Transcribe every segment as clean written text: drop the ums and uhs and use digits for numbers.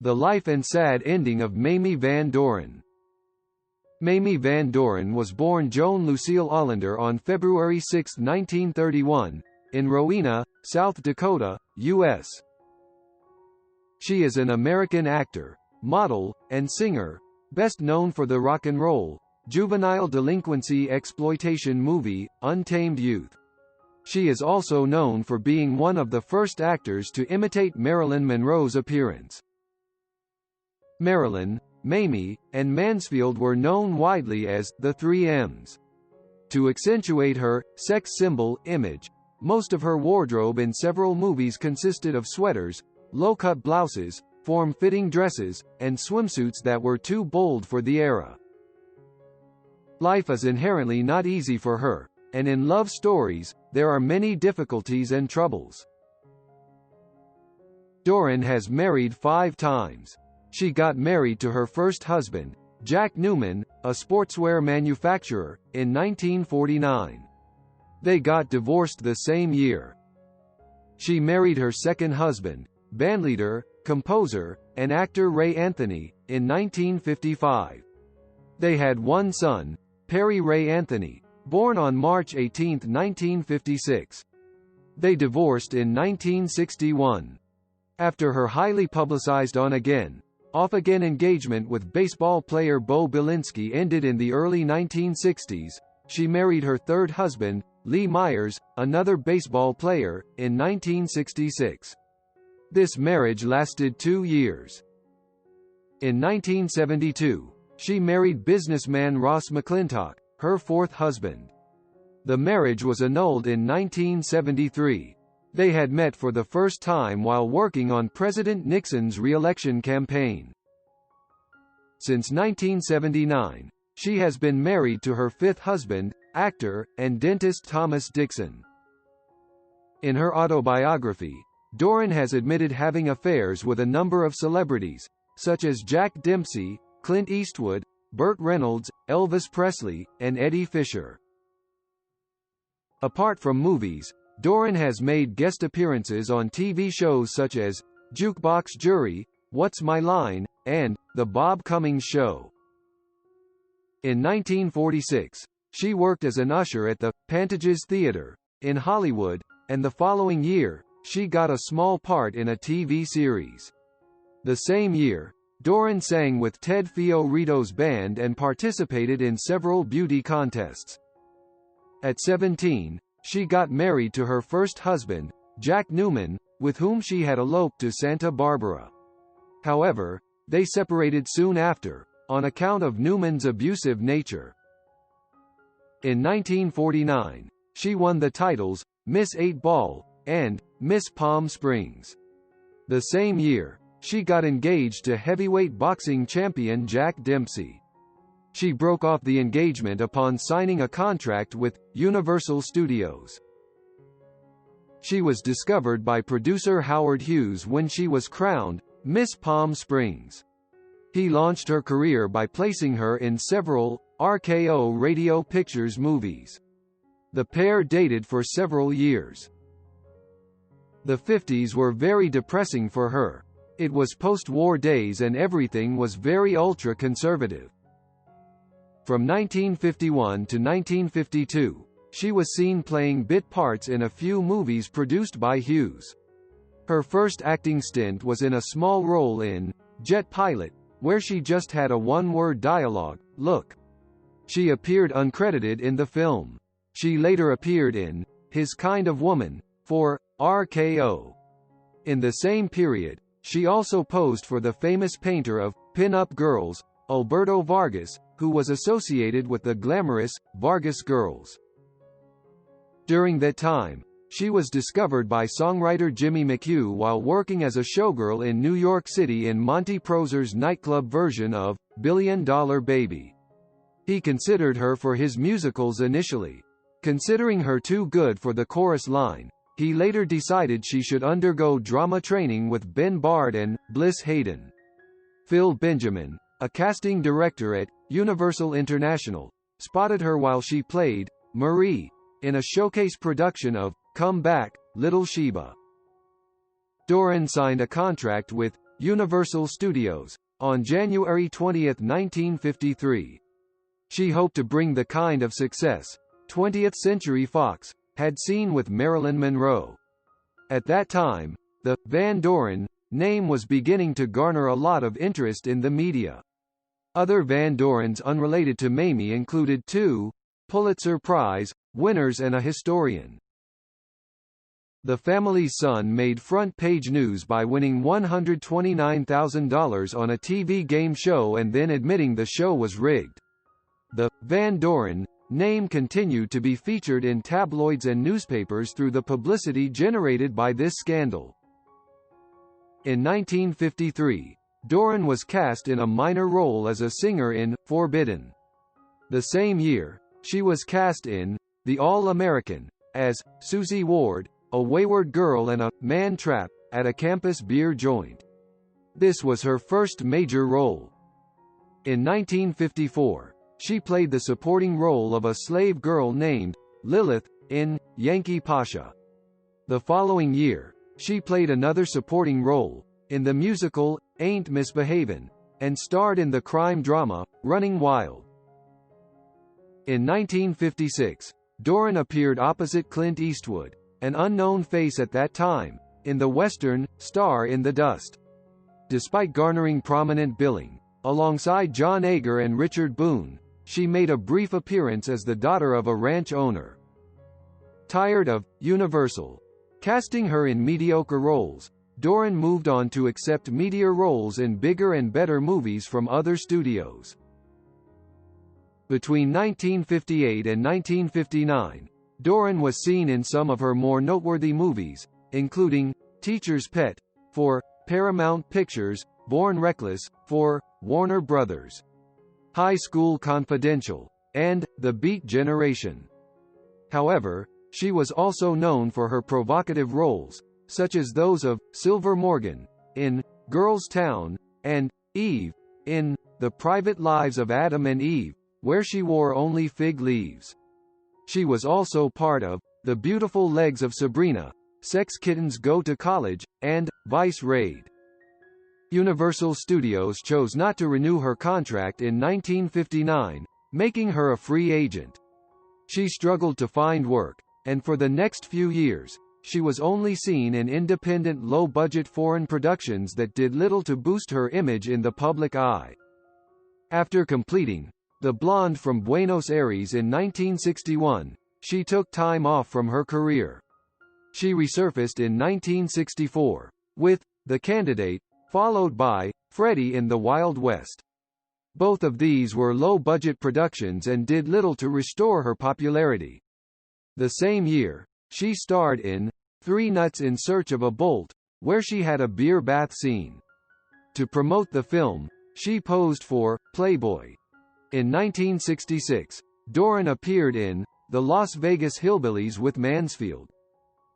The Life and Sad Ending of Mamie Van Doren. Mamie Van Doren was born Joan Lucille Olander on February 6, 1931, in Rowena, South Dakota, U.S. She is an American actor, model, and singer, best known for the rock and roll, juvenile delinquency exploitation movie, Untamed Youth. She is also known for being one of the first actors to imitate Marilyn Monroe's appearance. Marilyn, Mamie, and Mansfield were known widely as the 3Ms. To accentuate her sex symbol image, most of her wardrobe in several movies consisted of sweaters, low-cut blouses, form-fitting dresses, and swimsuits that were too bold for the era. Life is inherently not easy for her, and in love stories, there are many difficulties and troubles. Doren has married 5 times. She got married to her first husband, Jack Newman, a sportswear manufacturer, in 1949. They got divorced the same year. She married her second husband, bandleader, composer, and actor Ray Anthony, in 1955. They had one son, Perry Ray Anthony, born on March 18, 1956. They divorced in 1961. After her highly publicized on-again, off-again engagement with baseball player Bo Bilinski ended in the early 1960s, she married her third husband, Lee Myers, another baseball player, in 1966. This marriage lasted 2 years. In 1972, she married businessman Ross McClintock, her fourth husband. The marriage was annulled in 1973. They had met for the first time while working on President Nixon's re-election campaign. Since 1979, she has been married to her fifth husband, actor, and dentist Thomas Dixon. In her autobiography, Doren has admitted having affairs with a number of celebrities, such as Jack Dempsey, Clint Eastwood, Burt Reynolds, Elvis Presley, and Eddie Fisher. Apart from movies, Doren has made guest appearances on TV shows such as Jukebox Jury, What's My Line, and The Bob Cummings Show. In 1946, she worked as an usher at the Pantages Theater in Hollywood, and the following year, she got a small part in a TV series. The same year, Doren sang with Ted Fiorito's band and participated in several beauty contests. At 17, she got married to her first husband, Jack Newman, with whom she had eloped to Santa Barbara. However, they separated soon after, on account of Newman's abusive nature. In 1949, she won the titles, Miss 8 Ball, and Miss Palm Springs. The same year, she got engaged to heavyweight boxing champion Jack Dempsey. She broke off the engagement upon signing a contract with Universal Studios. She was discovered by producer Howard Hughes when she was crowned Miss Palm Springs. He launched her career by placing her in several RKO Radio Pictures movies. The pair dated for several years. The 50s were very depressing for her. It was post-war days and everything was very ultra-conservative. From 1951 to 1952, she was seen playing bit parts in a few movies produced by Hughes. Her first acting stint was in a small role in Jet Pilot, where she just had a one-word dialogue, "Look." She appeared uncredited in the film. She later appeared in His Kind of Woman, for RKO. In the same period, she also posed for the famous painter of pin-up girls, Alberto Vargas, who was associated with the glamorous Vargas girls. During that time, she was discovered by songwriter Jimmy McHugh while working as a showgirl in New York City in Monty Prozor's nightclub version of Billion Dollar Baby. He considered her for his musicals initially. Considering her too good for the chorus line, he later decided she should undergo drama training with Ben Bard and Bliss Hayden. Phil Benjamin, a casting director at Universal International, spotted her while she played Marie in a showcase production of Come Back, Little Sheba. Doren signed a contract with Universal Studios, on January 20, 1953. She hoped to bring the kind of success 20th Century Fox had seen with Marilyn Monroe. At that time, the Van Doren name was beginning to garner a lot of interest in the media. Other Van Dorens unrelated to Mamie included 2 Pulitzer Prize winners and a historian. The family's son made front-page news by winning $129,000 on a TV game show and then admitting the show was rigged. The Van Doren name continued to be featured in tabloids and newspapers through the publicity generated by this scandal. In 1953, Doren was cast in a minor role as a singer in Forbidden. The same year, she was cast in The All-American as Susie Ward, a wayward girl and a man trapped at a campus beer joint. This was her first major role. In 1954, she played the supporting role of a slave girl named Lilith in Yankee Pasha. The following year, she played another supporting role in the musical Ain't Misbehavin', and starred in the crime drama Running Wild. In 1956, Doren appeared opposite Clint Eastwood, an unknown face at that time, in the western Star in the Dust. Despite garnering prominent billing, alongside John Agar and Richard Boone, she made a brief appearance as the daughter of a ranch owner. Tired of Universal casting her in mediocre roles, Doren moved on to accept meatier roles in bigger and better movies from other studios. Between 1958 and 1959, Doren was seen in some of her more noteworthy movies, including Teacher's Pet for Paramount Pictures, Born Reckless for Warner Brothers, High School Confidential, and The Beat Generation. However, she was also known for her provocative roles, such as those of Silver Morgan in Girls Town and Eve in The Private Lives of Adam and Eve, where she wore only fig leaves. She was also part of The Beautiful Legs of Sabrina, Sex Kittens Go to College, and Vice Raid. Universal Studios chose not to renew her contract in 1959, making her a free agent. She struggled to find work, and for the next few years, she was only seen in independent low-budget foreign productions that did little to boost her image in the public eye. After completing The Blonde from Buenos Aires in 1961, she took time off from her career. She resurfaced in 1964, with The Candidate, followed by Freddie in the Wild West. Both of these were low-budget productions and did little to restore her popularity. The same year, she starred in Three Nuts in Search of a Bolt, where she had a beer bath scene. To promote the film, she posed for Playboy. In 1966, Doren appeared in The Las Vegas Hillbillies with Mansfield.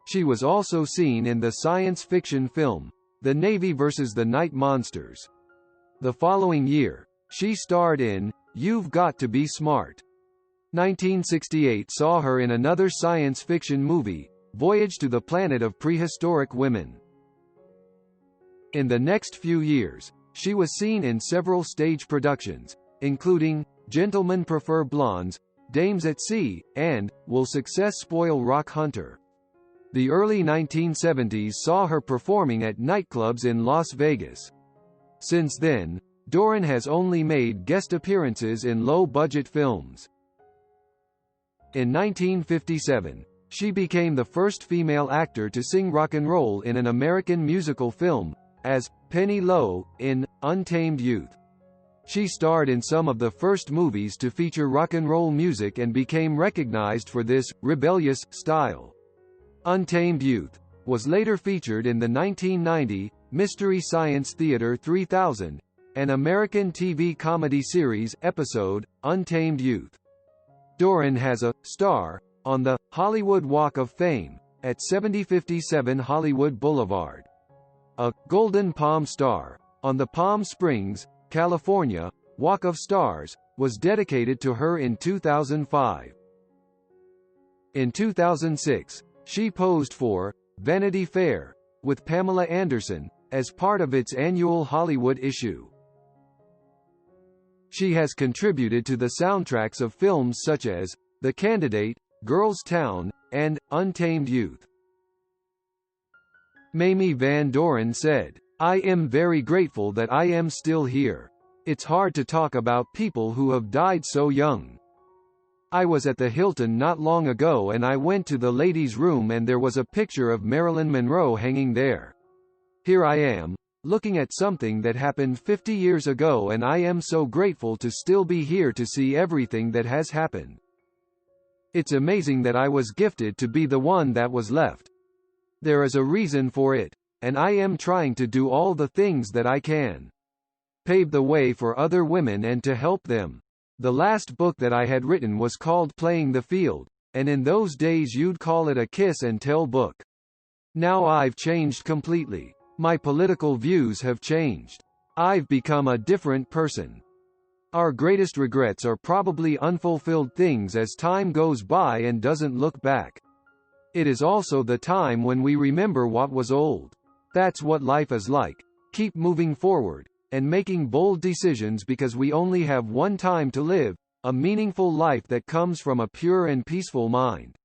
She was also seen in the science fiction film The Navy vs. the Night Monsters. The following year, she starred in You've Got to Be Smart. 1968 saw her in another science fiction movie, Voyage to the Planet of Prehistoric Women. In the next few years, she was seen in several stage productions, including Gentlemen Prefer Blondes, Dames at Sea, and Will Success Spoil Rock Hunter? The early 1970s saw her performing at nightclubs in Las Vegas. Since then, Doren has only made guest appearances in low-budget films. In 1957, she became the first female actor to sing rock and roll in an American musical film, as Penny Lowe in Untamed Youth. She starred in some of the first movies to feature rock and roll music and became recognized for this rebellious style. Untamed Youth was later featured in the 1990 Mystery Science Theater 3000, an American TV comedy series episode, Untamed Youth. Doren has a star on the Hollywood Walk of Fame at 7057 Hollywood Boulevard. A Golden Palm Star on the Palm Springs, California, Walk of Stars was dedicated to her in 2005. In 2006, she posed for Vanity Fair with Pamela Anderson as part of its annual Hollywood issue. She has contributed to the soundtracks of films such as The Candidate, Girls Town, and Untamed Youth. Mamie Van Doren said, "I am very grateful that I am still here. It's hard to talk about people who have died so young. I was at the Hilton not long ago and I went to the ladies' room and there was a picture of Marilyn Monroe hanging there. Here I am, looking at something that happened 50 years ago, and I am so grateful to still be here to see everything that has happened. It's amazing that I was gifted to be the one that was left. There is a reason for it, and I am trying to do all the things that I can. Pave the way for other women and to help them. The last book that I had written was called Playing the Field, and in those days you'd call it a kiss and tell book. Now I've changed completely. My political views have changed. I've become a different person. Our greatest regrets are probably unfulfilled things as time goes by and doesn't look back. It is also the time when we remember what was old. That's what life is like. Keep moving forward, and making bold decisions because we only have one time to live, a meaningful life that comes from a pure and peaceful mind."